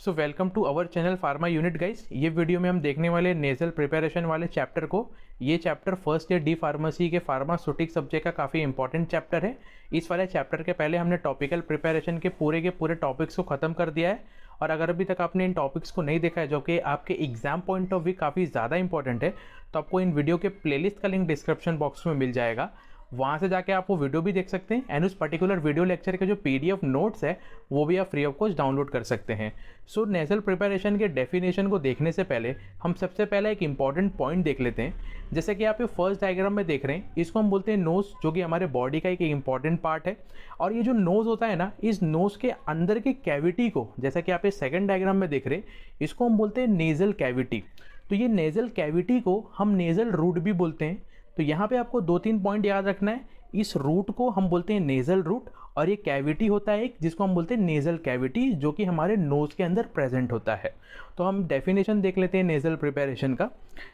So welcome to our channel pharma unit guys. ये video में हम देखने वाले नेजल प्रिपरेशन वाले चैप्टर को। ये chapter first year D pharmacy के फार्मास्यूटिक सब्जेक्ट का काफ़ी इंपॉर्टेंट चैप्टर है। इस वाले चैप्टर के पहले हमने टॉपिकल प्रिपरेशन के पूरे टॉपिक्स को ख़त्म कर दिया है। और अगर अभी तक आपने इन टॉपिक्स को नहीं देखा है जो कि आपके एग्जाम पॉइंट ऑफ व्यू काफ़ी ज़्यादा इंपॉर्टेंट है, तो आपको इन वीडियो के प्लेलिस्ट का लिंक डिस्क्रिप्शन बॉक्स में मिल जाएगा। वहाँ से जाके आप वो वीडियो भी देख सकते हैं एंड उस पर्टिकुलर वीडियो लेक्चर के जो पीडीएफ नोट्स है वो भी आप फ्री ऑफ कॉस्ट डाउनलोड कर सकते हैं। सो नेजल प्रिपरेशन के डेफिनेशन को देखने से पहले हम सबसे पहले एक इंपॉर्टेंट पॉइंट देख लेते हैं। जैसे कि आप ये फर्स्ट डायग्राम में देख रहे हैं, इसको हम बोलते हैं नोज, जो कि हमारे बॉडी का एक इंपॉर्टेंट पार्ट है। और ये जो नोज होता है ना, इस नोज के अंदर की कैविटी को, जैसा कि आप ये सेकेंड डायग्राम में देख रहे हैं, इसको हम बोलते हैं नेजल कैविटी। तो ये नेजल कैविटी को हम नेजल रूट भी बोलते हैं। तो यहाँ पे आपको 2-3 पॉइंट याद रखना है। इस रूट को हम बोलते हैं नेजल रूट, और ये कैविटी होता है एक, जिसको हम बोलते हैं नेजल कैविटी, जो कि हमारे नोज के अंदर प्रेजेंट होता है। तो हम डेफिनेशन देख लेते हैं नेजल प्रिपरेशन का।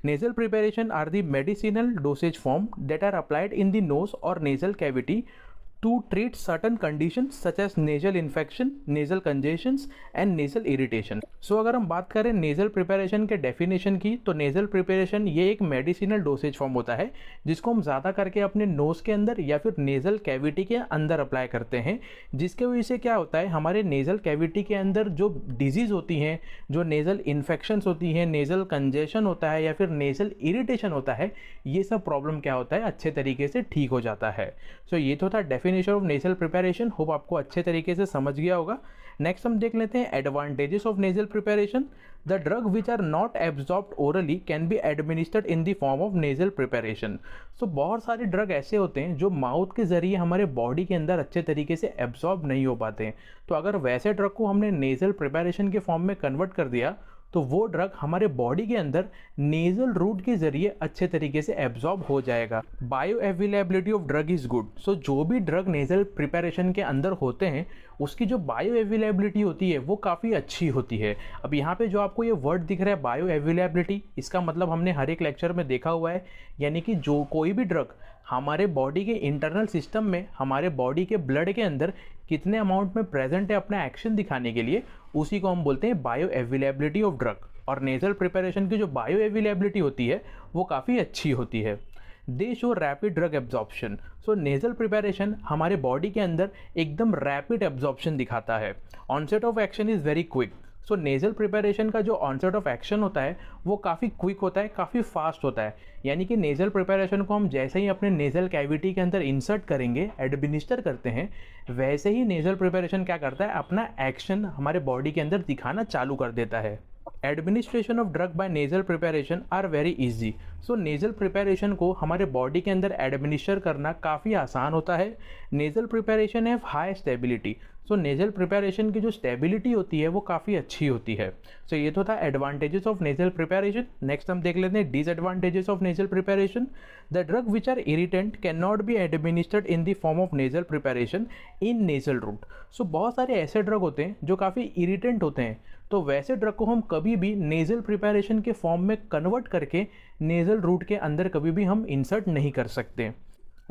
Nasal preparation are the medicinal dosage form that are applied in the nose और nasal cavity to treat certain conditions such as nasal infection, nasal congestions and nasal irritation। सो अगर हम बात करें nasal preparation के definition की, तो nasal preparation ये एक मेडिसिनल डोसेज फॉर्म होता है जिसको हम ज़्यादा करके अपने नोज के अंदर या फिर नेजल कैविटी के अंदर अप्लाई करते हैं। जिसके वजह से क्या होता है, हमारे नेजल कैविटी के अंदर जो डिजीज़ होती हैं, जो नेजल इन्फेक्शंस होती हैं, नेजल कंजेशन होता है या फिर नेजल इरिटेशन होता है, ये सब प्रॉब्लम क्या होता है, अच्छे तरीके से ठीक हो जाता है। सो ये तो था definition of nasal preparation. Hope आपको अच्छे तरीके से समझ गया होगा। नेक्स्ट हम देख लेते हैं advantages of nasal preparation. The drug which are not absorbed orally can be administered in the form of nasal preparation. So बहुत सारे ड्रग ऐसे होते हैं जो माउथ के जरिए हमारे बॉडी के अंदर अच्छे तरीके से एब्जॉर्ब नहीं हो पाते हैं। तो अगर वैसे ड्रग को हमने नेजल प्रिपरेशन के फॉर्म में कन्वर्ट कर दिया तो वो ड्रग हमारे बॉडी के अंदर नेजल रूट के जरिए अच्छे तरीके से एब्जॉर्ब हो जाएगा। Bioavailability of drug is good. So जो भी ड्रग नेजल प्रिपरेशन के अंदर होते हैं उसकी जो बायो अवेलेबिलिटी होती है वो काफ़ी अच्छी होती है। अब यहाँ पे जो आपको ये वर्ड दिख रहा है बायो अवेलेबिलिटी, इसका मतलब हमने हर एक लेक्चर में देखा हुआ है, यानी कि जो कोई भी ड्रग हमारे बॉडी के इंटरनल सिस्टम में, हमारे बॉडी के ब्लड के अंदर कितने अमाउंट में प्रेजेंट है अपना एक्शन दिखाने के लिए, उसी को हम बोलते हैं बायो अवेलेबिलिटी ऑफ ड्रग। और नेजल प्रिपरेशन की जो बायो अवेलेबिलिटी होती है वो काफ़ी अच्छी होती है। They show rapid drug absorption. So nasal preparation हमारे बॉडी के अंदर एकदम रैपिड एब्जॉर्प्शन दिखाता है। Onset of action is very quick. So nasal preparation का जो ऑनसेट ऑफ एक्शन होता है वो काफ़ी क्विक होता है, काफ़ी फास्ट होता है। यानी कि नेजल प्रिपरेशन को हम जैसे ही अपने नेजल कैविटी के अंदर इंसर्ट करेंगे, एडमिनिस्टर करते हैं, वैसे ही नेजल प्रिपरेशन क्या करता है, अपना एक्शन हमारे बॉडी के अंदर दिखाना चालू कर देता है। Administration of drug by nasal preparation are very easy. So nasal preparation को हमारे बॉडी के अंदर एडमिनिस्टर करना काफ़ी आसान होता है। Nasal preparation have high stability. So nasal preparation की जो स्टेबिलिटी होती है वो काफ़ी अच्छी होती है। सो ये तो था advantages of nasal preparation. Next हम देख लेते हैं disadvantages of nasal preparation. The drug which are irritant can not be administered in the form of nasal preparation in nasal route. So बहुत सारे ऐसे ड्रग होते हैं जो काफ़ी इरिटेंट होते हैं, तो वैसे ड्रग को हम कभी भी नेजल प्रिपरेशन के फॉर्म में कन्वर्ट करके नेजल रूट के अंदर कभी भी हम इंसर्ट नहीं कर सकते।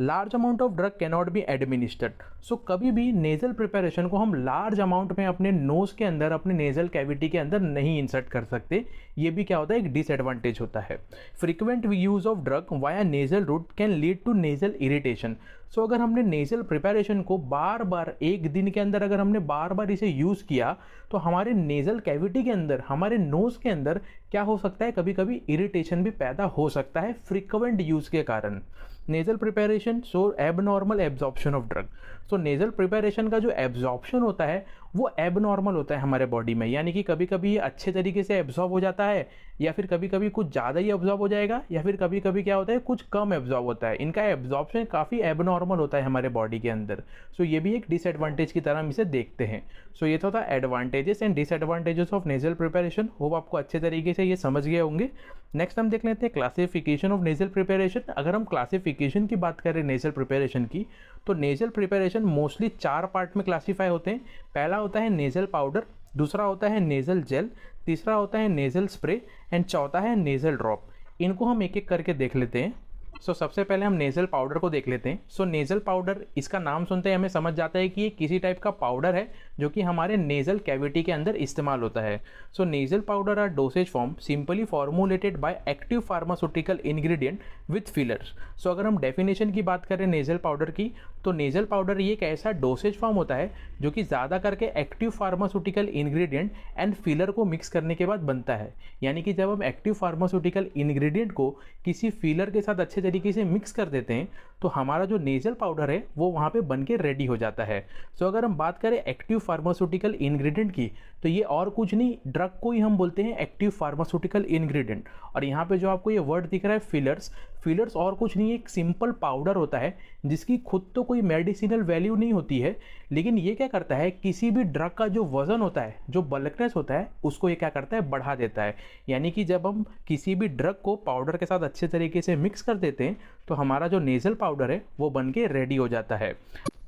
Large amount of drug cannot be administered. So कभी भी नेजल प्रिपरेशन को हम लार्ज अमाउंट में अपने नोज के अंदर, अपने नेजल कैविटी के अंदर नहीं इंसर्ट कर सकते। ये भी क्या होता है, एक डिसएडवांटेज होता है। Frequent use of drug via nasal route can lead to nasal irritation. So अगर हमने नेजल प्रिपरेशन को बार बार, एक दिन के अंदर अगर हमने बार बार इसे यूज़ किया, तो हमारे नेजल कैविटी के अंदर, हमारे नोज के अंदर क्या हो सकता है, कभी कभी इरिटेशन भी पैदा हो सकता है फ्रीक्वेंट यूज़ के कारण। Nasal preparation so abnormal absorption of drug. So nasal preparation का जो एब्जॉर्प्शन होता है वो एबनॉर्मल होता है हमारे बॉडी में, यानी कि कभी कभी अच्छे तरीके से एब्जॉर्ब हो जाता है, या फिर कभी कभी कुछ ज़्यादा ही एब्जॉर्ब हो जाएगा, या फिर कभी कभी क्या होता है, कुछ कम एब्जॉर्ब होता है। इनका एब्जॉर्प्शन काफ़ी एबनॉर्मल होता है हमारे बॉडी के अंदर। सो ये भी एक डिसएडवांटेज की तरह हम इसे देखते हैं। सो ये तो था advantages and disadvantages of nasal preparation. Hope आपको अच्छे तरीके से ये समझ गए होंगे। नेक्स्ट हम देख लेते हैं क्लासिफिकेशन ऑफ नेजल प्रिपरेशन। अगर हम क्लासिफिकेशन की बात करें नेजल प्रिपरेशन की, तो नेजल प्रिपरेशन मोस्टली 4 पार्ट में क्लासीफाई होते हैं। पहला होता है नेजल पाउडर, दूसरा होता है नेजल जेल, तीसरा होता है नेजल स्प्रे एंड चौथा है नेजल ड्रॉप। इनको हम एक एक करके देख लेते हैं। सबसे पहले हम नेजल पाउडर को देख लेते हैं। नेजल पाउडर, इसका नाम सुनते ही हमें समझ जाता है कि ये किसी टाइप का पाउडर है जो कि हमारे नेजल कैविटी के अंदर इस्तेमाल होता है। So nasal powder are dosage form simply formulated by active pharmaceutical ingredient with fillers. So अगर हम डेफिनेशन की बात करें नेजल पाउडर की, तो नेजल पाउडर ये एक ऐसा डोसेज फॉर्म होता है जो कि ज़्यादा करके active pharmaceutical ingredient and filler को मिक्स करने के बाद बनता है। यानी कि जब हम एक्टिव फार्मास्यूटिकल इंग्रेडिएंट को किसी फिलर के साथ अच्छे तरीके से मिक्स कर देते हैं तो हमारा जो नेजल पाउडर है वो वहाँ पे बन के रेडी हो जाता है। सो अगर हम बात करें एक्टिव फार्मास्यूटिकल इंग्रेडिएंट की, तो ये और कुछ नहीं, ड्रग को ही हम बोलते हैं एक्टिव फार्मास्यूटिकल इंग्रेडिएंट। और यहाँ पे जो आपको ये वर्ड दिख रहा है फिलर्स, फिलर्स और कुछ नहीं, एक सिंपल पाउडर होता है जिसकी खुद तो कोई मेडिसिनल वैल्यू नहीं होती है, लेकिन ये क्या करता है, किसी भी ड्रग का जो वजन होता है, जो बल्कनेस होता है, उसको ये क्या करता है, बढ़ा देता है। यानी कि जब हम किसी भी ड्रग को पाउडर के साथ अच्छे तरीके से मिक्स कर देते हैं तो हमारा जो नेजल पाउडर है वो बन के रेडी हो जाता है।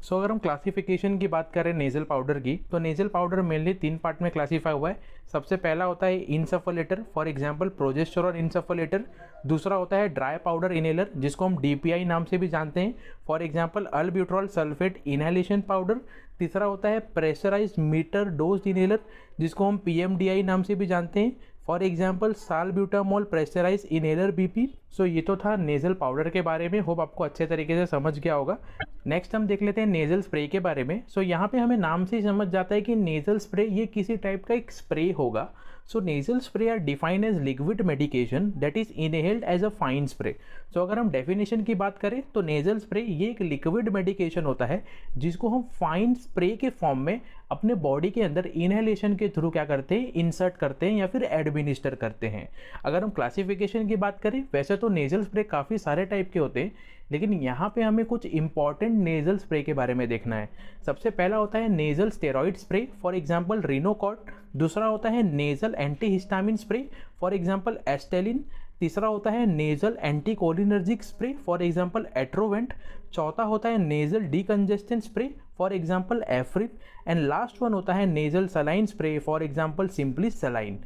सो अगर हम क्लासिफिकेशन की बात करें नेजल पाउडर की, तो नेजल पाउडर मेनली 3 पार्ट में क्लासीफाई हुआ है। सबसे पहला होता है इनसफलेटर, फॉर एग्जांपल प्रोजेस्टेरोन इनसफलेटर। दूसरा होता है ड्राई पाउडर इनहेलर, जिसको हम DPI नाम से भी जानते हैं, for example albuterol sulphate inhalation powder. तीसरा होता है प्रेशराइज्ड मीटर डोज इनहेलर, जिसको हम PMDI नाम से भी जानते हैं, for example salbutamol pressurise inhaler BP। So ये तो था नेजल पाउडर के बारे में, होप आपको अच्छे तरीके से समझ गया होगा। नेक्स्ट हम देख लेते हैं नेजल स्प्रे के बारे में। सो यहाँ पे हमें नाम से ही समझ जाता है कि नेजल स्प्रे ये किसी टाइप का एक स्प्रे होगा। So nasal spray are defined as liquid medication that is inhaled as a fine spray. So अगर हम डेफिनेशन की बात करें तो नेजल स्प्रे ये एक लिक्विड मेडिकेशन होता है जिसको हम फाइन स्प्रे के फॉर्म में अपने बॉडी के अंदर इनहेलेशन के थ्रू क्या करते हैं, इंसर्ट करते हैं या फिर एडमिनिस्टर करते हैं। अगर हम क्लासिफिकेशन की बात करें, वैसे तो नेजल स्प्रे काफ़ी सारे टाइप के होते हैं, लेकिन यहाँ पे हमें कुछ इंपॉर्टेंट नेजल स्प्रे के बारे में देखना है। सबसे पहला होता है nasal steroid spray, for example Rhinocort. दूसरा होता है nasal antihistamine spray, for example Astelin. तीसरा होता है nasal anticholinergic spray, for example Atrovent. चौथा होता है nasal decongestant spray, for example Afrin. And last one होता है nasal saline spray, for example simply saline.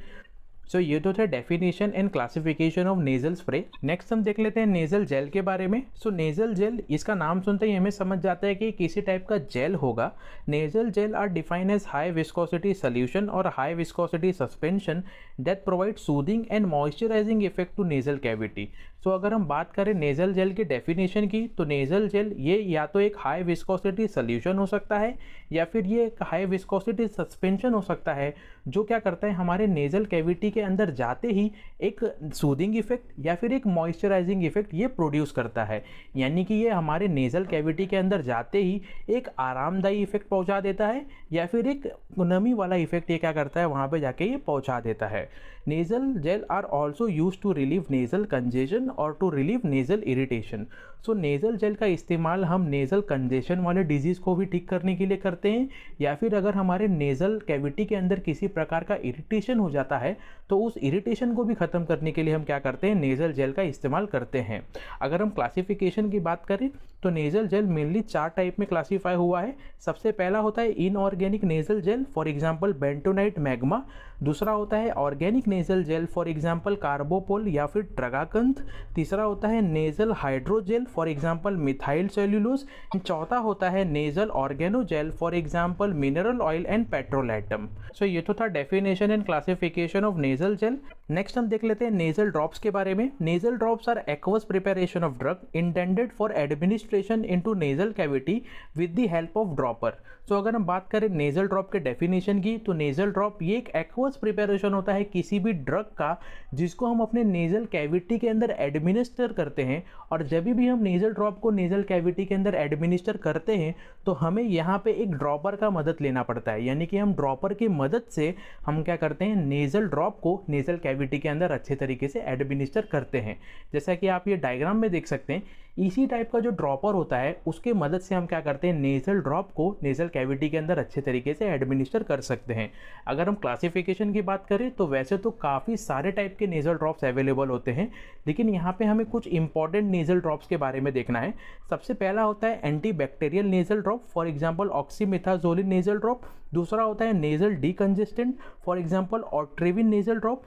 So ये तो थे definition and classification of nasal spray. Next हम देख लेते हैं नेजल जेल के बारे में। सो नेजल जेल, इसका नाम सुनते ही हमें समझ जाता है कि किसी टाइप का जेल होगा। Nasal gel are defined as high viscosity solution और high viscosity suspension that provide soothing and moisturising effect to nasal cavity. So अगर हम बात करें नेजल जेल की डेफिनेशन की, तो नेजल जेल ये या तो एक हाई विस्कोसिटी सोल्यूशन हो सकता है या फिर ये एक हाई विस्कोसिटी सस्पेंशन हो सकता है, जो क्या करता है, हमारे नेजल कैविटी के अंदर जाते ही एक सूदिंग इफेक्ट या फिर एक मॉइस्चराइजिंग इफेक्ट ये प्रोड्यूस करता है। यानी कि ये हमारे नेजल कैविटी के अंदर जाते ही एक आरामदायी इफेक्ट पहुंचा देता है या फिर एक नमी वाला इफेक्ट ये क्या करता है, वहाँ पे जाके ये पहुंचा देता है। Nasal gel are also use to relieve nasal congestion और to relieve nasal irritation. So nasal gel का इस्तेमाल हम नेजल कंजेशन वाले डिजीज़ को भी ठीक करने के लिए करते हैं, या फिर अगर हमारे नेजल कैविटी के अंदर किसी प्रकार का इरिटेशन हो जाता है तो उस इरिटेशन को भी ख़त्म करने के लिए हम क्या करते हैं, नेजल जेल का इस्तेमाल करते हैं। अगर हम क्लासिफिकेशन की बात करें तो नेजल जेल मेनली 4 टाइप में क्लासीफाई हुआ है। सबसे पहला होता है inorganic nasal gel, for example bentonite magma. दूसरा होता है organic nasal gel, for example carbopol या फिर ट्रगाकंथ। तीसरा होता है nasal hydrogel, for example methyl cellulose. चौथा होता है nasal organogel, for example mineral oil and petrolatum. So ये तो था definition and classification of nasal gel. Next हम देख लेते हैं नेजल ड्रॉप्स के बारे में। Nasal drops are aqueous preparation of drug intended for administration into nasal cavity with the help of dropper. So अगर हम बात करें नेजल ड्रॉप के डेफिनेशन की, तो नेजल ड्रॉप ये एक एक्वस प्रिपरेशन होता है किसी भी ड्रग का जिसको हम अपने नेजल कैविटी के अंदर एडमिनिस्टर करते हैं। और जब भी हम नेजल ड्रॉप को नेजल कैविटी के अंदर एडमिनिस्टर करते हैं तो हमें यहाँ पे एक ड्रॉपर का मदद लेना पड़ता है। यानी कि हम ड्रॉपर की मदद से हम क्या करते हैं, नेजल ड्रॉप को नेजल कैविटी के अंदर अच्छे तरीके से एडमिनिस्टर करते हैं। जैसा कि आप ये डायग्राम में देख सकते हैं, इसी टाइप का जो ड्रॉपर होता है उसके मदद से हम क्या करते हैं, नेजल ड्रॉप को नेजल कैविटी के अंदर अच्छे तरीके से एडमिनिस्टर कर सकते हैं। अगर हम क्लासिफिकेशन की बात करें तो वैसे तो काफ़ी सारे टाइप के नेजल ड्रॉप्स अवेलेबल होते हैं, लेकिन यहाँ पे हमें कुछ इंपॉर्टेंट नेजल ड्रॉप्स के बारे में देखना है। सबसे पहला होता है antibacterial nasal drop, for example oxymetazoline nasal drop. दूसरा होता है nasal decongestant, for example Otrivin nasal drop.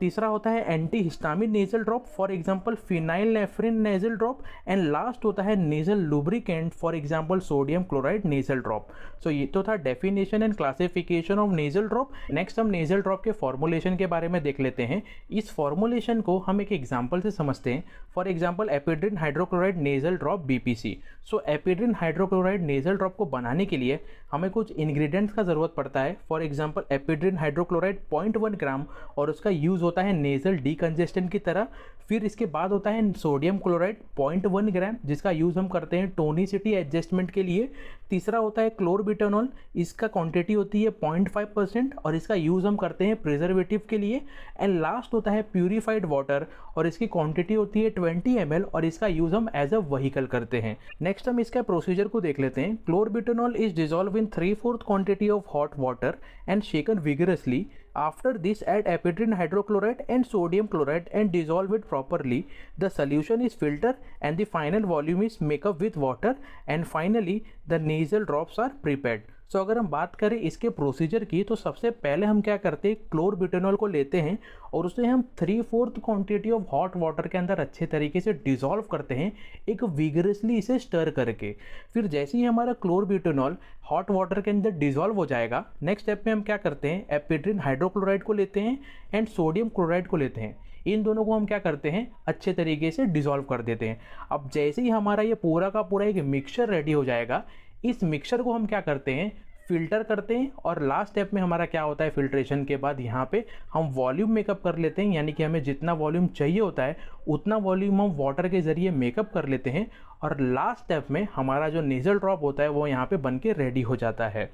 तीसरा होता है anti histamine nasal drop, for example phenylephrine nasal drop. And last होता है nasal lubricant, for example sodium chloride nasal drop. So ये तो था definition and classification of nasal drop. Next हम nasal drop के फॉर्मुलेशन के बारे में देख लेते हैं। इस फॉर्मुलेशन को हम एक एग्जांपल से समझते हैं। For example ephedrine hydrochloride nasal drop BPC. So ephedrine hydrochloride nasal drop को बनाने के लिए हमें कुछ इंग्रेडिएंट्स का ज़रूरत पड़ता है। फॉर एग्जांपल एपिड्रिन हाइड्रोक्लोराइड 0.1 ग्राम, और उसका यूज़ होता है नेजल डीकंजेस्टेंट की तरह। फिर इसके बाद होता है सोडियम क्लोराइड 0.1 ग्राम, जिसका यूज़ हम करते हैं टोनिसिटी एडजस्टमेंट के लिए। तीसरा होता है क्लोरबिटानॉल, इसका क्वांटिटी होती है 0.5% और इसका यूज़ हम करते हैं प्रिजर्वेटिव के लिए। एंड लास्ट होता है प्यूरिफाइड वाटर, और इसकी क्वांटिटी होती है 20 ml और इसका यूज़ हम एज अ व्हीकल करते हैं। नेक्स्ट हम इसका प्रोसीजर को देख लेते हैं। Chlorbutanol is dissolve in 3/4 quantity of hot water and shaken vigorously. After this, add epidural hydrochloride and sodium chloride and dissolve it properly. The solution is filtered and the final volume is make up with water, and finally the nasal drops are prepared. सो अगर हम बात करें इसके procedure की, तो सबसे पहले हम क्या करते हैं, क्लोरबिटानॉल को लेते हैं और उसे हम 3/4 क्वांटिटी ऑफ हॉट वाटर के अंदर अच्छे तरीके से डिसॉल्व करते हैं, एक विगरसली इसे स्टर करके। फिर जैसे ही हमारा क्लोरबिटानॉल हॉट वाटर के अंदर डिसॉल्व हो जाएगा, नेक्स्ट स्टेप में हम क्या करते हैं, एपिड्रिन हाइड्रोक्लोराइड को लेते हैं एंड सोडियम क्लोराइड को लेते हैं। इन दोनों को हम क्या करते हैं, अच्छे तरीके से डिसॉल्व कर देते हैं। अब जैसे ही हमारा ये पूरा का पूरा एक मिक्सचर रेडी हो जाएगा, इस मिक्सचर को हम क्या करते हैं, फिल्टर करते हैं। और लास्ट स्टेप में हमारा क्या होता है, फिल्ट्रेशन के बाद यहाँ पे हम वॉल्यूम मेकअप कर लेते हैं, यानी कि हमें जितना वॉल्यूम चाहिए होता है उतना वॉल्यूम हम वाटर के ज़रिए मेकअप कर लेते हैं। और लास्ट स्टेप में हमारा जो नेजल ड्रॉप होता है वो यहाँ पे बन के रेडी हो जाता है।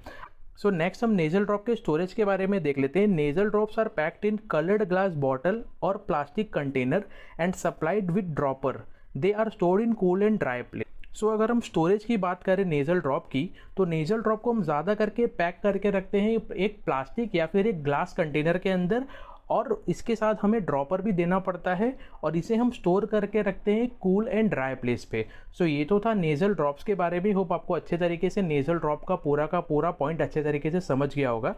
सो नेक्स्ट हम नेजल ड्रॉप के स्टोरेज के बारे में देख लेते हैं। Nasal drops are packed in coloured glass bottle और plastic container and supplied with dropper. They are stored in cool and dry place. So अगर हम स्टोरेज की बात करें नेजल ड्रॉप की, तो नेजल ड्रॉप को हम ज़्यादा करके पैक करके रखते हैं एक प्लास्टिक या फिर एक ग्लास कंटेनर के अंदर, और इसके साथ हमें ड्रॉपर भी देना पड़ता है, और इसे हम स्टोर करके रखते हैं कूल एंड ड्राई प्लेस पे। सो ये तो था नेजल ड्रॉप्स के बारे में। होप आपको अच्छे तरीके से नेजल ड्रॉप का पूरा पॉइंट अच्छे तरीके से समझ गया होगा।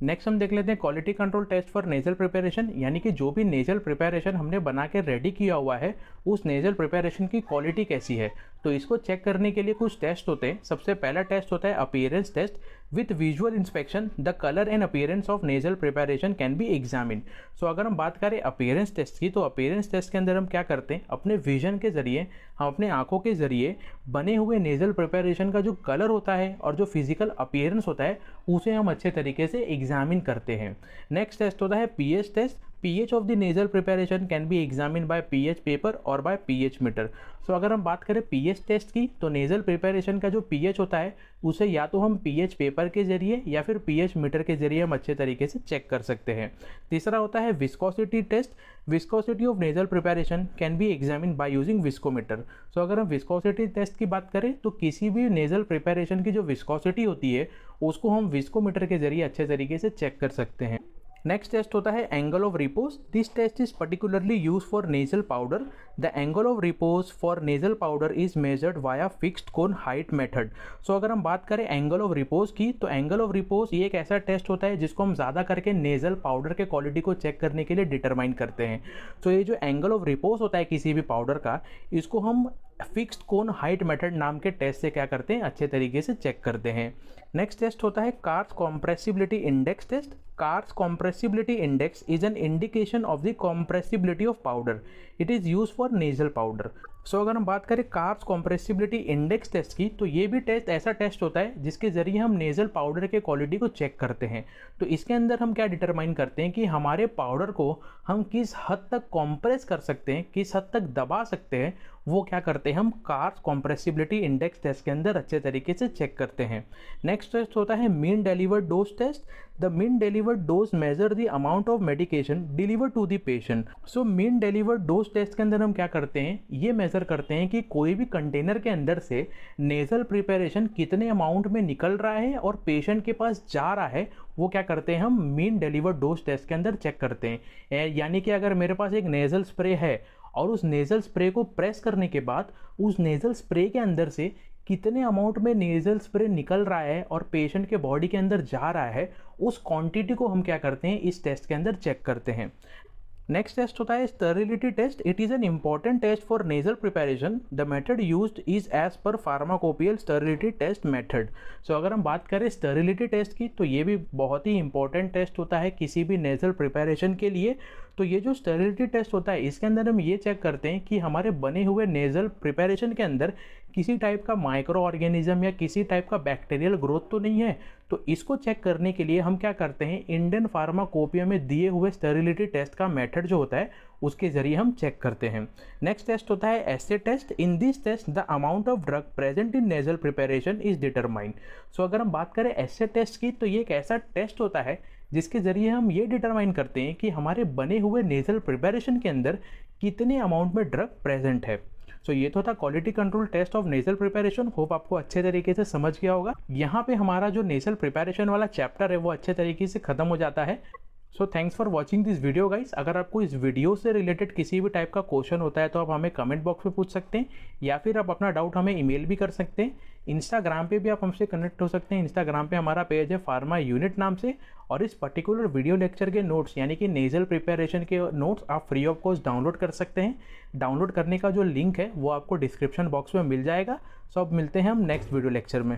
नेक्स्ट हम देख लेते हैं quality control test for nasal preparation, यानी कि जो भी नेजल प्रिपरेशन हमने बना के रेडी किया हुआ है उस नेजल प्रिपरेशन की क्वालिटी कैसी है। तो इसको चेक करने के लिए कुछ टेस्ट होते हैं। सबसे पहला टेस्ट होता है appearance test. With visual inspection the colour and appearance of nasal preparation can be examine. So अगर हम बात करें अपीयरेंस टेस्ट की, तो अपीयरेंस टेस्ट के अंदर हम क्या करते हैं, अपने विजन के जरिए, हम अपने आंखों के जरिए बने हुए नेजल प्रिपरेशन का जो कलर होता है और जो फिजिकल अपीयरेंस होता है उसे हम अच्छे तरीके से एग्जामिन करते हैं। नेक्स्ट टेस्ट होता है pH test. pH of the nasal preparation can be examined by pH paper और by pH meter। सो अगर हम बात करें pH टेस्ट की, तो नेजल प्रिपरेशन का जो pH होता है उसे या तो हम pH पेपर के जरिए या फिर pH मीटर के जरिए हम अच्छे तरीके से चेक कर सकते हैं। तीसरा होता है viscosity test. Viscosity of nasal preparation can be examine by using viscometer. So अगर हम विस्कोसिटी टेस्ट की बात करें, तो किसी भी नेजल प्रिपरेशन की जो विस्कोसिटी होती है उसको हम विस्कोमीटर के जरिए अच्छे तरीके से चेक कर सकते हैं। नेक्स्ट टेस्ट होता है angle of repose. This test is particularly use for nasal powder. The angle of repose for nasal powder is measured via fixed cone height method. So अगर हम बात करें एंगल ऑफ रिपोज की, तो angle of repose ये एक ऐसा test होता है जिसको हम ज़्यादा करके नेजल पाउडर के क्वालिटी को चेक करने के लिए डिटरमाइन करते हैं। तो ये जो एंगल ऑफ रिपोज होता है किसी भी पाउडर का, इसको हम फिक्स्ड कोन हाइट मेथड नाम के टेस्ट से क्या करते हैं, अच्छे तरीके से चेक करते हैं। नेक्स्ट टेस्ट होता है Carr's compressibility index test. Carr's compressibility index is an indication of the compressibility of powder. It is use for nasal powder. So अगर हम बात करें कार्स कॉम्प्रेसिबिलिटी इंडेक्स टेस्ट की, तो ये भी टेस्ट ऐसा टेस्ट होता है जिसके ज़रिए हम नेजल पाउडर के क्वालिटी को चेक करते हैं। तो इसके अंदर हम क्या डिटरमाइन करते हैं कि हमारे पाउडर को हम किस हद तक कॉम्प्रेस कर सकते हैं, किस हद तक दबा सकते हैं, वो क्या करते हैं, हम कार्स कॉम्प्रेसिबिलिटी इंडेक्स टेस्ट के अंदर अच्छे तरीके से चेक करते हैं। नेक्स्ट टेस्ट होता है mean delivered dose test. The mean delivered dose measure the amount of medication delivered to the patient. So mean delivered dose test के अंदर हम क्या करते हैं, ये मेजर करते हैं कि कोई भी कंटेनर के अंदर से नेजल प्रिपरेशन कितने अमाउंट में निकल रहा है और पेशेंट के पास जा रहा है, वो क्या करते हैं, हम मीन डिलीवर्ड डोज टेस्ट के अंदर चेक करते हैं। यानी कि अगर मेरे पास एक नेजल स्प्रे है और उस नेजल स्प्रे को प्रेस करने के बाद उस नेजल स्प्रे के अंदर से कितने अमाउंट में नेजल स्प्रे निकल रहा है और पेशेंट के बॉडी के अंदर जा रहा है, उस क्वांटिटी को हम क्या करते हैं, इस टेस्ट के अंदर चेक करते हैं। नेक्स्ट टेस्ट होता है sterility test. It is an important test for nasal preparation. The method used is as per pharmacopoeial sterility test method. So अगर हम बात करें स्टेरिलिटी टेस्ट की, तो ये भी बहुत ही इंपॉर्टेंट टेस्ट होता है किसी भी नेजल प्रिपरेशन के लिए। तो ये जो स्टेरिलिटी टेस्ट होता है, इसके अंदर हम ये चेक करते हैं कि हमारे बने हुए नेजल प्रिपरेशन के अंदर किसी टाइप का माइक्रो ऑर्गेनिज्म या किसी टाइप का बैक्टीरियल ग्रोथ तो नहीं है। तो इसको चेक करने के लिए हम क्या करते हैं, इंडियन फार्माकोपिया में दिए हुए स्टेरिलिटी टेस्ट का मेथड जो होता है उसके जरिए हम चेक करते हैं। नेक्स्ट टेस्ट होता है assay test. In this test the amount of drug present in nasal preparation is determined. So अगर हम बात करें एसे टेस्ट की, तो ये एक ऐसा टेस्ट होता है जिसके जरिए हम ये डिटरमाइन करते हैं कि हमारे बने हुए नेजल प्रिपरेशन के अंदर कितने अमाउंट में ड्रग प्रेजेंट है। सो ये तो था quality control test of nasal preparation. Hope आपको अच्छे तरीके से समझ गया होगा। यहाँ पे हमारा जो नेजल प्रिपरेशन वाला चैप्टर है वो अच्छे तरीके से खत्म हो जाता है। So thanks for watching this video guys. अगर आपको इस वीडियो से रिलेटेड किसी भी टाइप का क्वेश्चन होता है तो आप हमें कमेंट बॉक्स में पूछ सकते हैं, या फिर आप अपना डाउट हमें ईमेल भी कर सकते हैं। इंस्टाग्राम पे भी आप हमसे कनेक्ट हो सकते हैं। इंस्टाग्राम पे हमारा पेज है फार्मा यूनिट नाम से। और इस पर्टिकुलर वीडियो लेक्चर के नोट्स यानी कि नेजल प्रिपरेशन के नोट्स आप फ्री ऑफ कॉस्ट डाउनलोड कर सकते हैं। डाउनलोड करने का जो लिंक है वो आपको डिस्क्रिप्शन बॉक्स में मिल जाएगा। सो अब मिलते हैं हम नेक्स्ट वीडियो लेक्चर में।